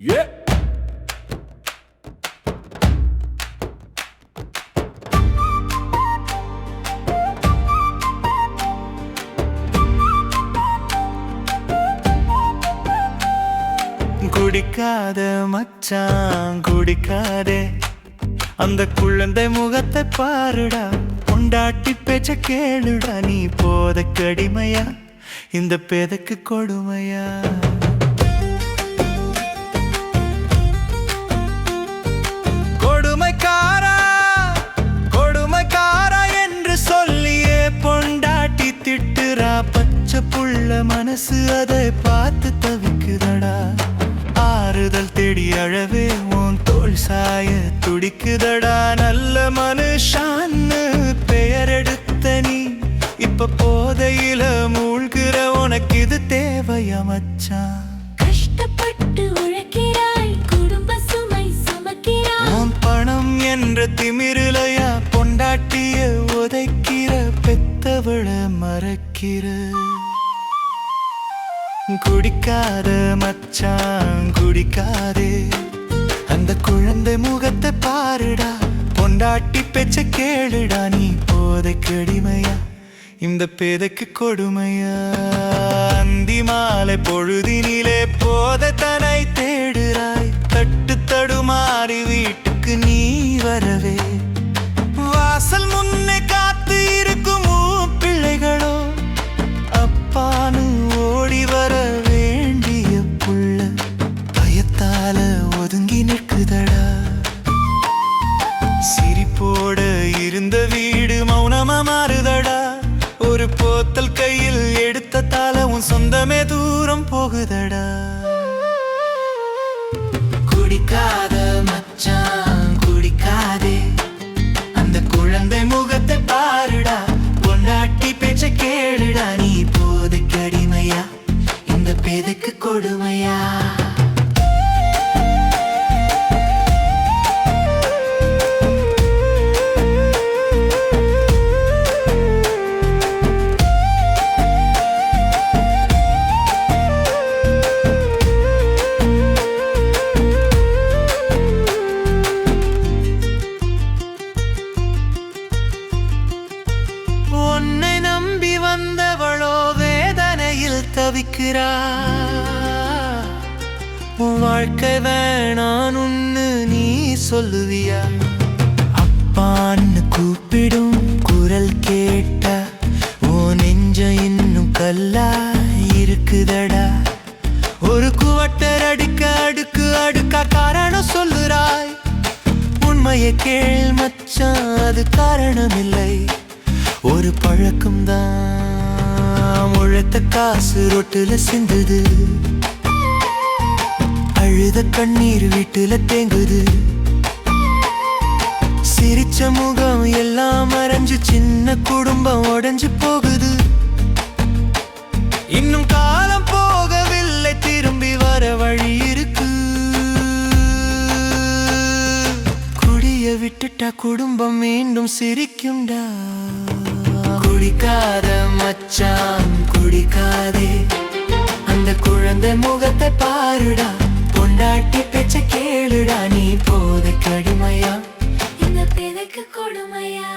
Yeah. குடிக்காத மச்சான் குடிக்காதே, அந்த குழந்தை முகத்தை பாருடா, பொண்டாட்டி பேச்ச கேளுடா. நீ போத கடிமையா, இந்த பேதைக்கு கொடுமையா? கொடுமைக்காரா கொடுமைக்காரா என்று சொல்லியே பொண்டாட்டி திட்டுறா. பச்சை புள்ள மனசு அதை பார்த்து தவிக்குதடா. ஆறுதல் தேடி அழவே உன் தோல் சாய துடிக்குதடா. நல்ல மனுஷான்னு பெயர் எடுத்த நீ இப்ப போதையில மூழ்கிற. உனக்கு இது தேவையா மச்சான்? கஷ்டப்பட்டு உழைக்கிறாய், குடும்ப சுமை சுமக்கிறாய். உன் பணம் என்ற திமிருலையா பொண்டாட்டிய உதைக்கிற, பெத்தவள மறக்கிற. குடிக்காத மச்சான் குடிக்காதே, அந்த குழந்தை முகத்தை பாருடா, பொண்டாட்டி பேச்ச கேளுடா. நீ போதை கடிமையா, இந்த பேதைக்கு கொடுமையா? அந்தி மாலை பொழுதினிலே போதை தனை தேடுறாய். தட்டு தடுமாறி வீட்டுக்கு நீ வரவே, வாசல் முன்னே காத்து இருக்கும் பிள்ளைகளோ அப்பானு ஓடி வர வேண்டிய புள்ள பயத்தால ஒதுங்கி நிற்குதடா. சிரிப்போட இருந்த வீடு மௌனமா மாறுதடா. ஒரு போத்தல் கையில் எடுத்த தால உன் சொந்தமே தூரம் போகுதடா. குடிக்காத மச்சான் குடிக்காதே, அந்த குழந்தை முகத்தை பாருடா, பொண்டாட்டி பேச்ச கேளுடா. நீ போதை கடிமையா, இந்த பேதைக்கு கொடுமையா? உன்னை நம்பி வந்தவளோ வேதனையில் தவிக்கிறா. உன் வாழ்க்கை வேணான்னு நீ சொல்லுவியா? அப்பான்னு கூப்பிடும் குரல் கேட்டா உன் நெஞ்ச இன்னும் கல்லா இருக்குதடா. ஒரு குவட்டர் அடிக்க அடுக்கு அடுக்கா காரணம் சொல்லுறாய். உண்மையை கேள் மச்சான், அது காரணமில்லை, ஒரு பழக்கம்தான். உழைத்த காசு ரொட்டுல சிந்துது, அழுத கண்ணீர் வீட்டுல தேங்குது. சிரிச்ச முகம் எல்லாம் மறைஞ்சு சின்ன குடும்பம் உடைஞ்சு போகுது. இன்னும் காலம் போகவில்லை, திரும்பி வர வழி இருக்கு. குடிய விட்டுட்டா குடும்பம் மீண்டும் சிரிக்கும்டா. குடிக்காத மச்சான் குடிக்காதே, அந்த குழந்தை முகத்தை பாருடா, பொண்டாட்டி பேச்ச கேளுடா. நீ போதை கடிமையா, இந்த பேதைக்கு கொடுமையா?